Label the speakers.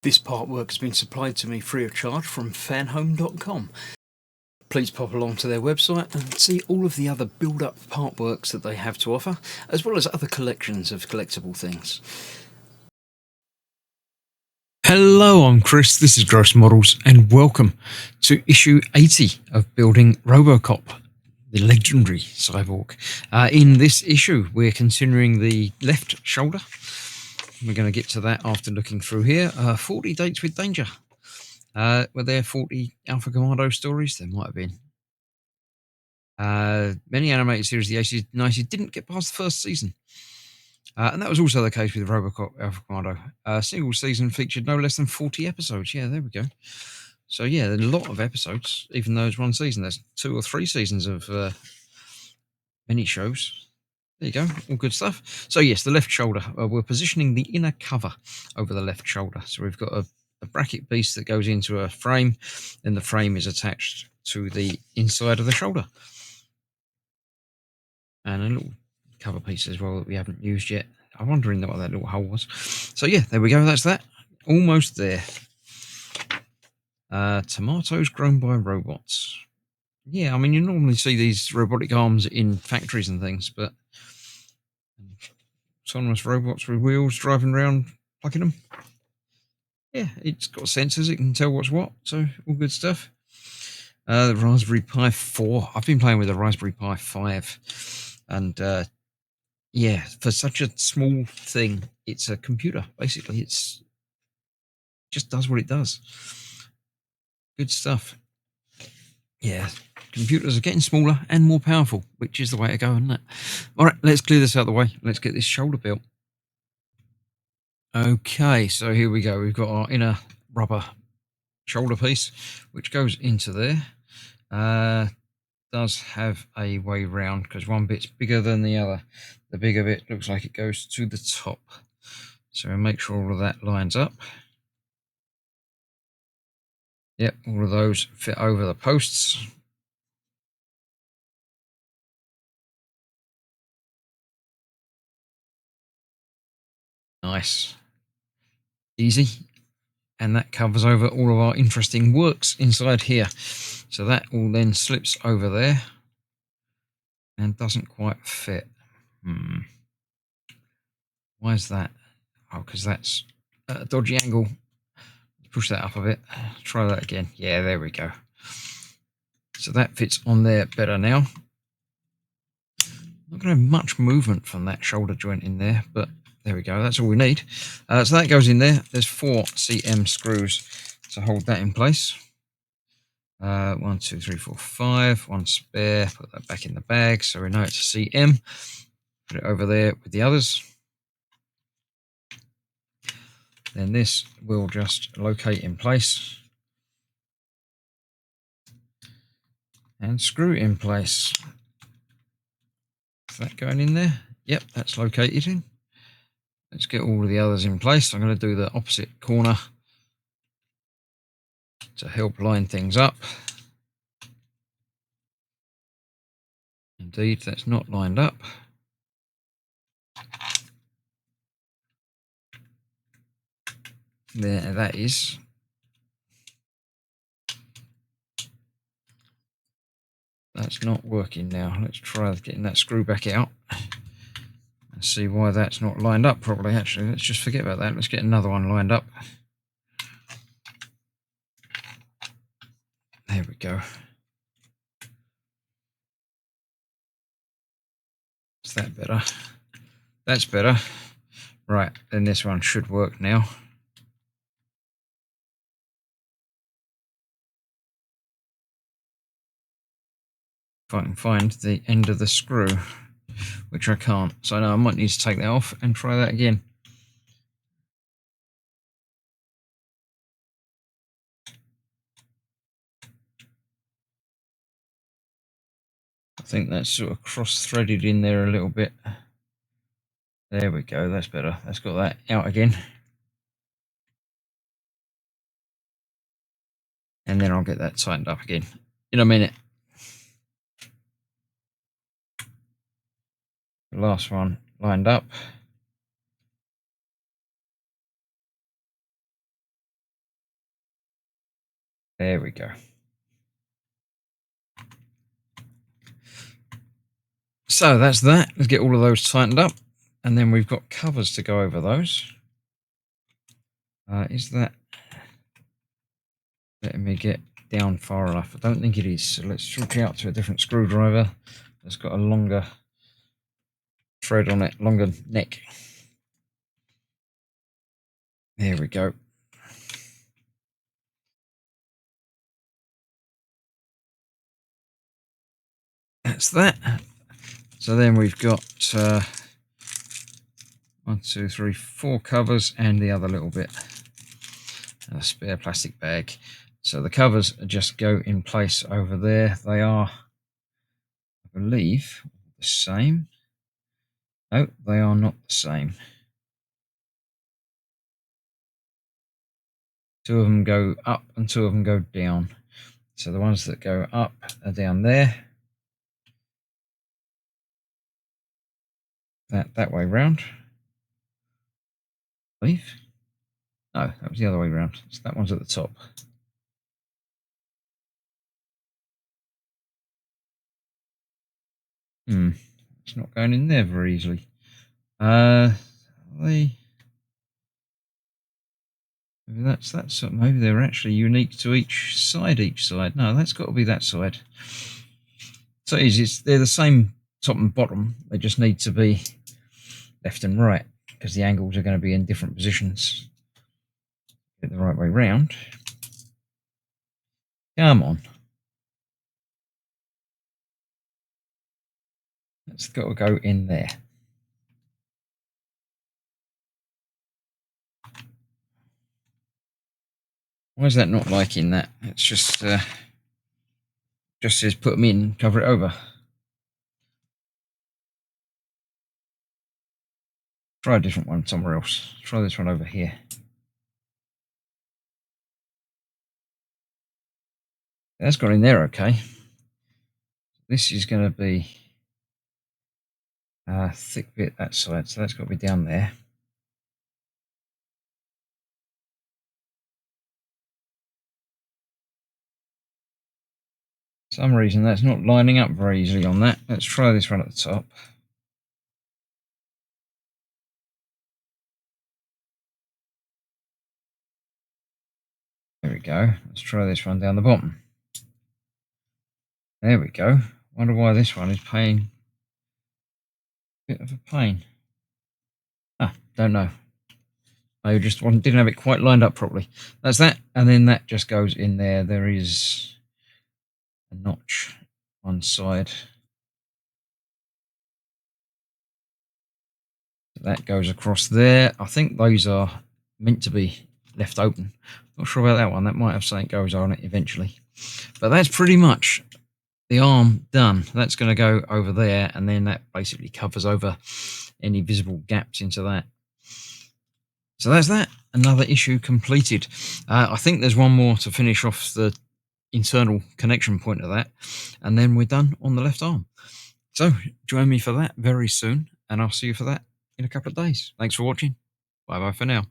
Speaker 1: This artwork has been supplied to me free of charge from Fanhome.com. Please pop along to their website and see all of the other build-up artworks that they have to offer, as well as other collections of collectible things. Hello, I'm Chris, this is Gross Models, and welcome to issue 80 of Building Robocop, the legendary cyborg. In this issue, we're considering the left shoulder. We're going to get to that after looking through here. 40 Dates with Danger. Were there 40 Alpha Commando stories? There might have been. Many animated series of the 80s and 90s didn't get past the first season. And that was also the case with Robocop Alpha Commando. A single season featured no less than 40 episodes. Yeah, there we go. So, yeah, a lot of episodes, even though it's one season. There's 2 or 3 seasons of mini shows. There you go, all good stuff. So yes, the left shoulder. We're positioning the inner cover over the left shoulder. So we've got a bracket piece that goes into a frame, then the frame is attached to the inside of the shoulder. And a little cover piece as well that we haven't used yet. I'm wondering what that little hole was. So yeah, there we go, that's that. Almost there. Tomatoes grown by robots. Yeah, I mean, you normally see these robotic arms in factories and things, but autonomous robots with wheels driving around plucking them. Yeah, it's got sensors, it can tell what's what, so all good stuff. The Raspberry Pi 4. I've been playing with the Raspberry Pi 5, and yeah, for such a small thing, it's a computer, basically. It's just does what it does. Good stuff. Yeah, computers are getting smaller and more powerful, which is the way to go, isn't it? All right, let's clear this out of the way. Let's get this shoulder built. Okay, so here we go. We've got our inner rubber shoulder piece, which goes into there. Does have a way round because one bit's bigger than the other. The bigger bit looks like it goes to the top. So we'll make sure all of that lines up. Yep, all of those fit over the posts. Nice. Easy. And that covers over all of our interesting works inside here. So that all then slips over there and doesn't quite fit. Why is that? Oh, because that's a dodgy angle. Push that up a bit. Try that again. Yeah, there we go. So that fits on there better now. Not going to have much movement from that shoulder joint in there, but there we go. That's all we need. So that goes in there. There's 4 CM screws to hold that in place. 1, 2, 3, 4, 5. One spare. Put that back in the bag so we know it's a CM. Put it over there with the others. Then this will just locate in place and screw in place. Is that going in there? Yep, that's located in. Let's get all of the others in place. I'm going to do the opposite corner to help line things up. Indeed, that's not lined up. There, that is. That's not working now. Let's try getting that screw back out and see why that's not lined up properly. Actually, let's just forget about that. Let's get another one lined up. There we go. Is that better? That's better. Right, then this one should work now. If I can find the end of the screw, which I can't. So now I might need to take that off and try that again. I think that's sort of cross-threaded in there a little bit. There we go, that's better. Let's got that out again. And then I'll get that tightened up again in a minute. The last one lined up. There we go. So that's that. Let's get all of those tightened up. And then we've got covers to go over those. Is that letting me get down far enough? I don't think it is. So let's switch out to a different screwdriver. It's got a longer thread on it, longer neck. There we go. That's that. So then we've got 1, 2, 3, 4 covers and the other little bit, and a spare plastic bag. So the covers just go in place over there. They are, I believe, the same. No, they are not the same. 2 of them go up and 2 of them go down. So the ones that go up are down there. That way round, I believe. No, that was the other way round. So that one's at the top. It's not going in there very easily. Maybe maybe they're actually unique to each side. No, that's got to be that side. So they're the same top and bottom. They just need to be left and right because the angles are going to be in different positions. Get the right way round. Come on. That's got to go in there. Why is that not liking that? It's just says put them in, cover it over. Try a different one somewhere else. Try this one over here. That's got in there okay. This is going to be a thick bit that side, so that's got to be down there. For some reason that's not lining up very easily on that. Let's try this one at the top. There we go. Let's try this one down the bottom. There we go. Wonder why this one is paying a bit of a pain. Don't know. I just didn't have it quite lined up properly. That's that, and then that just goes in there. There is a notch one side. That goes across there. I think those are meant to be left open. Not sure about that one. That might have something goes on it eventually. But that's pretty much the arm done. That's going to go over there, and then that basically covers over any visible gaps into that. So that's that. Another issue completed. I think there's one more to finish off the internal connection point of that, and then we're done on the left arm. So join me for that very soon, and I'll see you for that in a couple of days. Thanks for watching. Bye bye for now.